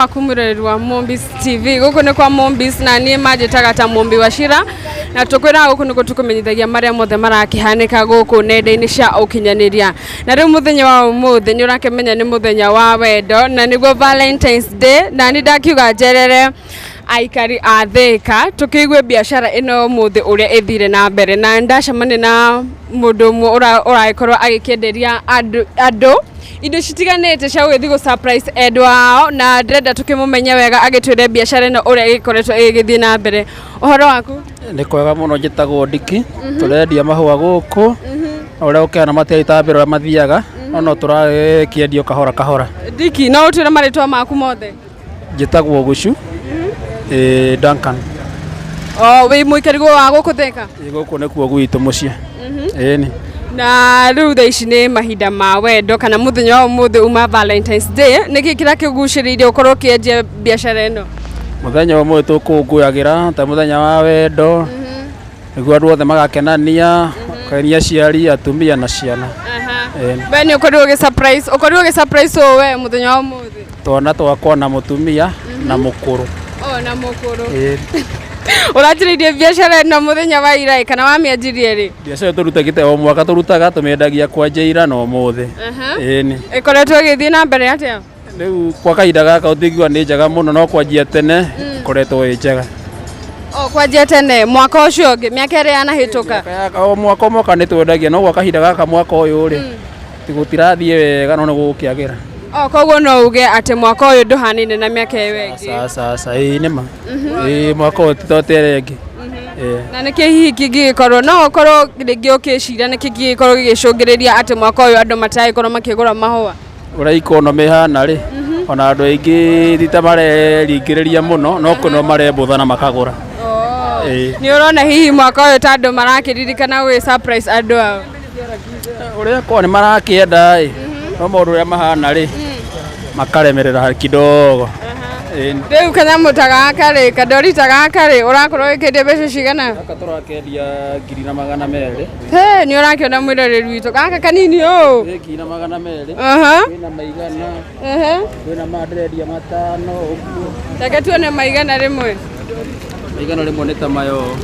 Kumurerwa Mombis TV guku ni kwa Mombis na nie majitaga ta Mombi wa Shira na tukwira guku niko tukumenyithagia maria mothe marakihanika guku nenda-ini cia ukinyaniria na riu muthenya wa umuthi ni urakemenya ni muthenya wa wendo na niguo Valentine's Day na ni ndakiuga njerere aikari a Thika tukiigwe biashara ino muthi uria ithire na mbere na ndacemania na mundu mwe uraikorwo agikenderia andu indo citiganete cia guthiĩ surprise endwa wao na ndĩrenda tukimumenya wega agitwire biashara ino uria ikoretwo igithii na mbere. Uhoro waku? Ni kwega muno, njitagwo Ndiki. Turendia mahua guku uria ukiana matiaitambira uria mathiaga no turakiendio kahora kahora. Ndiki, no utwire maritwa maku mothe? Njitagwo Gucu Duncan. Wi muikarigwo wa guku Thika? Guku nikuo gwitu mucie. Eni. Na riu thaa ici ni mahinda ma wendo kana muthenya wa umuthi uma Valentine's Day niki kira kiguciriire ukorwo kienje biashara ino? Muthenya wa umuthi tukunguyagira ta muthenya wa wendo niguo andu othe magakenania kenia aciari atumia na ciana. We ni ukorwo ugi surprise we muthenya wa umuthi? Twana twakwa na mutumia na mukuru. Na mukuru. Urajiririe biashara na muthenya wa ira kana wa mianjirie ri? Biashara turutagite o mwaka turutaga tumendagia kwa njeira no muthe. Eni. Ikoretwo igithii na mbere atia? Riu kwa kahinda gaka utigwa ni njega muno no kwanjia tene koretwo i njega. Kwanjia tene mwaka ucio ungi miaka iri yanahituka? O mwaka moka ni twendagia no kwa kahinda gaka mwaka uyu ri tigutirathie wega no gukiagira. Koguo no uge ati mwaka uyu nduhanine na miaka iyo ingi? Sasa nima. Mwaka uyu titotere ingi. Na niki hihi kingikorwo no ukorwo ringi ukicira niki kingikorwo gigicungiriria ati mwaka uyu andu mataikorwo makigura mahua? Uria economy hana ri ona andu aingi thita mareringiriria muno no kuno marebuthana makagura. Ni urona hihi mwaka uyu ta andu marakiririkana gwi surprise andu ao? Uria kwa ni marakienda no maundu uria mahana ri makaremerera kidogo. Riu kanyamu ta gaka ri kadorita gaka ri urakorwo wikendia mbeca cigana? Gaka turakendia 2,200. Ni urakiona mwiroreri witu gaka kanini u? 2,200. Kwina maigana. Kwina madredia matano uguo. Reke tuone maigana rimwe. Maigana rimwe ni ta mayo.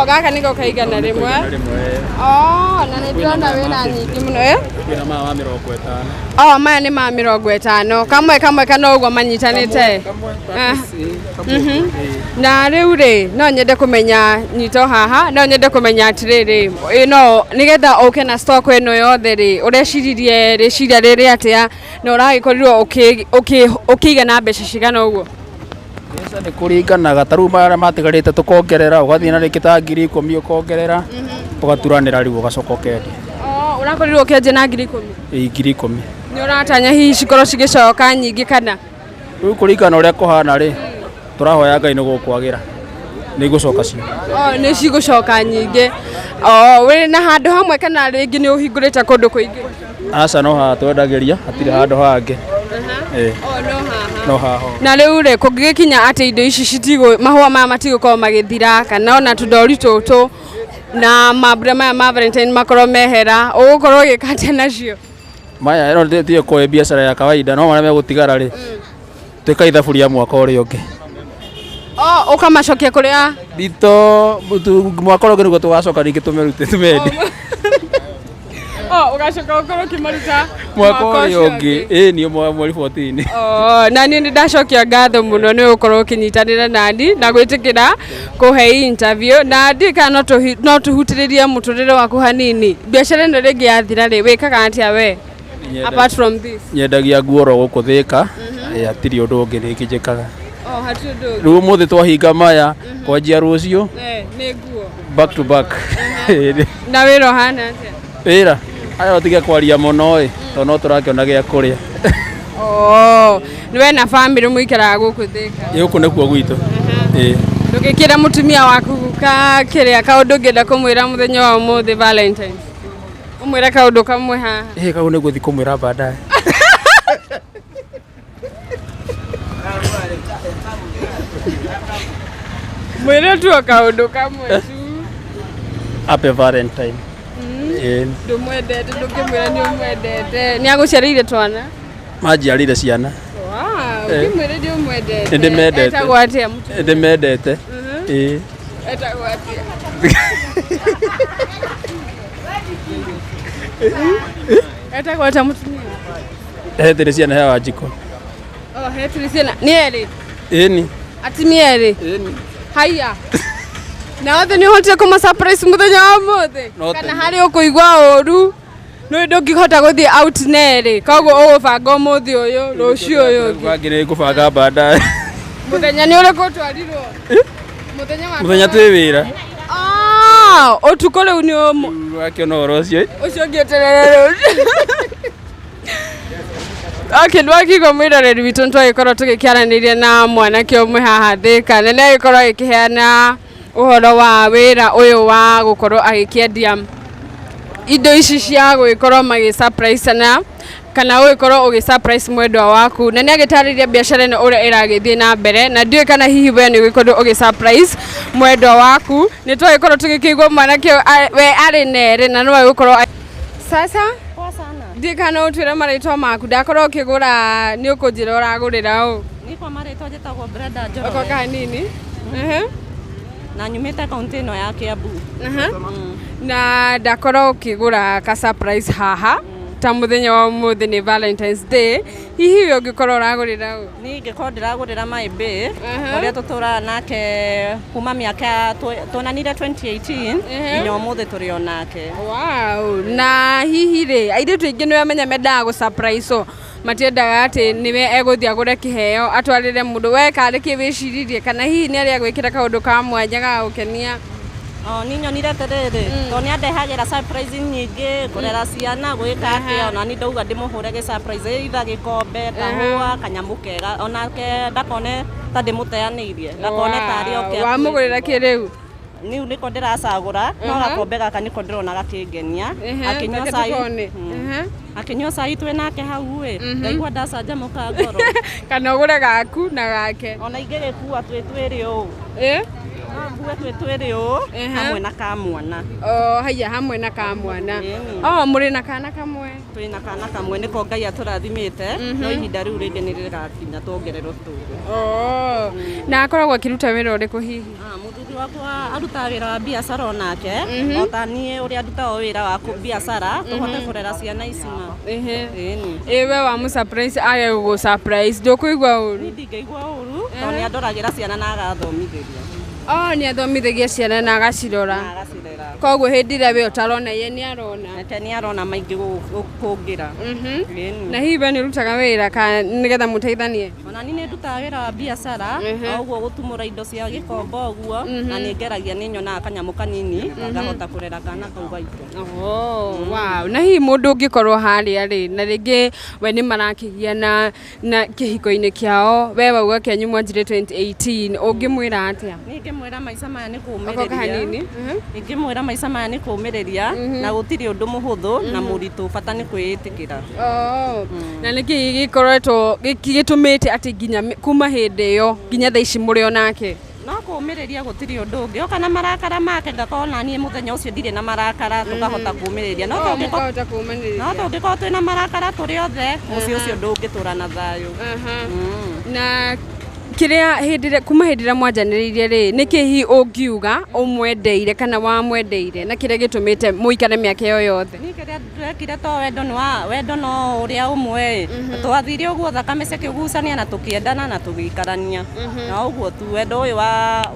Gaka niko kaigana rimwe. Na ni ndona wina nyingi muno Kwina ma 50. Maya ni ma 50. Kamwe kana uguo manyitanite. Na riu ri no nyende kumenya nyito haha no nyende kumenya atiriri ino nigetha uke na stock ino yothe ri ureciririe riciria riri atia na uragikorwo ukiiga na mbeca cigana uguo? Mbeca ni kuringanaga taru mara matigarite tukongerera ugathii na riki ta 10,000 ukongerera ugaturanira riu ugacoka ukendia. Urakorirwo ukienje na 10,000? 10,000. Ni uratanya hihi cikorwo cigicoka nyingi kana? Riu kuringana uria kuhana ri turahoya Ngai ni gukwagira ni gucoka cio. Ni cigucoka nyingi. We na handu hamwe kana ringi ni uhingurite kundu kuingi? Aca no haha twendagiria hatire handu hangi. No haha. Na riu ri kungikinya ati indo ici mahua maya matigukorwo magithira kana ona tudori tutu na mambura maya ma Valentine makorwo mehera ugukorwo gikate nacio? Maya ino ndiye kwa biashara ya kawaida no maria megutigara ri twika ithaburia mwaka uri ungi. Ukamacokia kuria? Dito mwaka uri niguo tugacoka ringi tumerute tumendi. Ugacoka ukorwo kimaruta mwaka uri ungi ni mweri 14. Na ni ndacokia ngatho muno ni ukorwo ukinyitanira nani na gwitikira kuhe interview na ndika no tuhutiririe muturire waku hanini. Biashara ino ringi yathira ri wikaga atia we apart from this? Nyendagia nguo ro guku Thika atiri undu ungi ringi njikaga. Hati undu ungi? Riu muthi twahinga maya kwanjia rucio ni nguo back to back. Na wira hana atia? Wira ayo tige kwaria muno to no turakiona gia kuria. Ni we na family muikaraga guku Thika? Guku nikuo gwitu. Ndugikira mutumia waku ka kiria kaundu ngenda kumwira muthenya wa umuthi Valentine? Umwira kaundu kamwe haha? Kau ni guthi kumwira baadaye. Mwire tu kaundu kamwe tu. Happy Valentine. Ndumwendete ndukimwira ni umwendete. Ni aguciarire twana? Majiarire ciana. Kimwire ndio mwendete. Ndimendete. Etagwo atia mutumia? Ndimendete. Etagwo atia? Etagwo atia mutumia? Hetire ciana ya Wanjikũ. Hetire ciana. Ni eri? Ĩni. Atimia eri? Ĩni. Haya. Na othe ni hote kuma surprise muthenya wa muthe. Kana hari ukuigwa uru. No ndungihota guthie out neri. Koguo ugubanga umuthi uyu, rucio uyu. Ngwagire kubanga baadaye. Muthenya ni uriku twarirwo? Muthenya twi wira. Utuko riu ni umu. Wakiona oro ucio. Ucio ngieterere rucio. Okay, ndwakigo mwiroreri witũ nitwagikorwo tugikiaraniria na mwanake umwe haha Thika, na nĩagikorwo agikiheana uhoro wa wira uyu wa gukorwo agikiendia indo ici cia gugikorwo magi surprise kana ugikorwo ugi surprise mwendwa waku, na nĩagitariria biashara ĩno uria iragithie na mbere, na ndiwe kana hihi we nĩ ugikorwo ugi surprise mwendwa waku. Nitwagikorwo tugikigwo mwanake we ari nere na no ugikorwo sasa ndikana utwire marĩtwa maku, ndakorwo ukigura ni ukunjira uragurira u? Ni kwa marĩtwa njĩtagwo Brenda Njoroge. Oko kanini. Na nyumĩte kaunti ĩno ya Kiambu. Na ndakorwo ukigura ka surprise haha ta muthenya wa umuthi ni Valentine's Day. Hihi we ungikorwo uragurira u? Ni ngĩkorwo ndĩragũrĩra Maĩmbĩ ũrĩa tũtũraga nake kuma mĩaka tuonanire 2018 nginya ũmũthĩ tũrĩ o nake. Wow. Na hihi rĩ airĩtu aingĩ nĩwe menya mendaga gũ surprise o matiendaga atĩ nĩwe egũthiĩ agũre kĩheo atwarĩre mũndũ. We karĩ kĩ wĩciririe kana hihi nĩ arĩa gwĩkĩra kaũndũ ka mwanya ga gũkenia? Ni nyonire atĩrĩrĩ tondũ nĩandehagĩra surprise nyingĩ kũrera ciana gwĩka atĩa, ona ni ndauga ndĩmũhũre gĩ surprise either gĩkombe, kahũa, kanyamũ kega, onake ndakone ta ndĩmũteanĩirie, ndakone tarĩ oke. Wamũgũrĩra kĩ rĩu? Niu niko ndiracagũra no gakombe gaka niko ndĩrona gakĩngenia. Akinyua cai twĩ nake hau ndaigua ndacanjamũka ngoro. Kana ũgũre gaku na gake? Ona ingĩgĩkua twĩ twĩrĩ ũũ. Mbue twĩ twĩrĩ ũũ hamwe na kamwana. Haya, hamwe na kamwana. Mũrĩ na kana kamwe? Twĩ na kana kamwe nĩko Ngai atũrathimĩte, no ihinda rĩu rĩngĩ nĩ rĩgakinya tuongererwo tũtũ. Na akoragwo akĩruta wĩra ũrĩkũ hihi? Mũthuri wakwa arutaga wĩra wa biacara onake, o ta niĩ ũrĩa ndutaga wĩra wa biacara tũhote kũrera ciana icima. We wa mũ surprise age gũgũ surprise ndũkũigua ũru? Ndingĩigua ũru tondũ nĩandoragĩra ciana na agathomithĩria. Nĩ athomithagia ciana na agacirora. Koguo hĩndĩ ĩrĩa we ũtarona ye nĩ arona. Nĩ arona maingĩ gũkũngĩra. Na hihi we nĩ ũrutaga wĩra nĩgetha mũteithanie? Ona niĩ nĩ ndutaga wĩra wa biacara, ũguo gũtumũra indo cia gĩkombo ũguo, na nĩ ngeragia nĩ nyonaga kanyamũ kanini ngahota kũrera kana kau gaitũ. Wow. Na hihi mũndũ ũngĩkorwo harĩa rĩ na rĩngĩ we nĩ marakĩgia na kĩhiko-inĩ kĩao, we wauga kĩanyu mwanjire 2018, ũngĩmwĩra atĩa? Ingĩmwĩra maica maya nĩ kũũmĩrĩria. Ingĩmwĩra maica maya nĩ kũũmĩrĩria na gũtirĩ ũndũ mũhũthũ na mũritũ, bata nĩ kwĩĩtĩkĩra. Na nĩkĩ gĩkoretwo gĩtũmĩte atĩ nginya kuma hĩndĩ ĩyo nginya thaa ici mũrĩ o nake? No kũũmĩrĩria gũtirĩ ũndũ ũngĩ, oka na marakara make ngakorwo na niĩ mũthenya ũcio ndirĩ na marakara tũkahota kũũmĩrĩria. No tũngĩkorwo twĩ na marakara tũrĩ othe mũciĩ ũcio ndũngĩtũra na thayũ. Na kiria hĩndĩ kuma hĩndĩ ĩrĩa mwanjanĩrĩirie rĩ nĩkĩ hihi ũngiuga ũmwendeire kana wamwendeire na kĩrĩa gĩtũmĩte mũikare mĩaka ĩyo yothe? Niĩ kĩrĩa twekire to wendo no ũrĩa ũmwe twathire ũguo thakame cikĩgucania na tũkĩendana na tũgĩikarania, na ũguo tu wendo ũyũ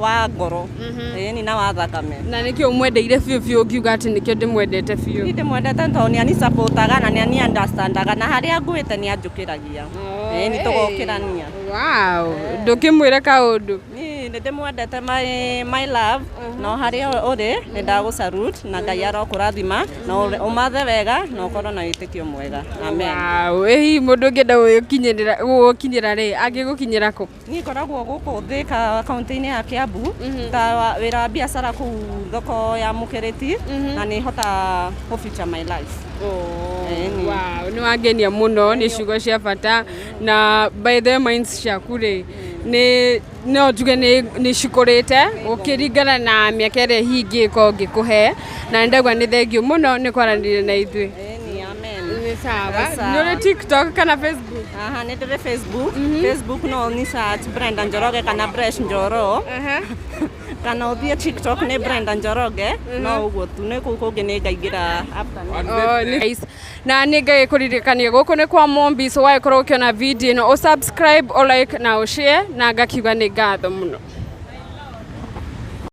wa ngoro ĩni na wa thakame. Na nĩkĩ ũmwendeire biũ biũ ũngiuga atĩ nĩkĩo ndĩmwendete biũ? Niĩ ndĩmwendete tondũ nĩ ani-supportaga na nĩ ani-understandaga na harĩa ngwĩte nĩ anjũkĩragia, nĩ tũgokĩrania. Wow. Ndũkĩmwĩra kaũndũ? Niĩ nĩ ndĩmwendete my love, no harĩa ũrĩ nĩ ndagũ-salute na Ngai arokũrathima na ũmathe wega na ũkorwo na wĩtĩkio mwega. Amen. Wow. Hihi mũndũ ũngĩenda gũgũkinyĩra rĩ angĩgũkinyĩra kũ? Niĩ ngoragwo gũkũ Thika kaunti-inĩ ya Kiambu ta wĩra wa biacara kũu thoko ya Mũkĩrĩti na nĩ hotaga gũ feature my life. Wow, nĩ wangenia mũno, nĩ ciugo cia bata na by the minds ciaku rĩ no njuge nĩ cikũrĩte ũkĩringana na mĩaka ĩrĩa hihi ngĩkorwo ngĩkũhe, na ndagwa nĩ thengiũ mũno nĩ kwaranĩria na ithuĩ. sawa. Nĩ ũrĩ TikTok kana Facebook? Aha, nĩ ndĩrĩ Facebook. Facebook no ni search Brenda Njoroge kana Bresh Njoro. Kana ũthiĩ TikTok nĩ Brenda Njoroge. No ũguo tu nĩ kũu kũngĩ nĩ ngaingĩra after. Na nĩ ngagĩkũririkania gũkũ nĩ kwa Mombis, waĩkorwo ũkĩona video ĩno, subscribe, like na share na ngakiuga nĩ ngatho mũno.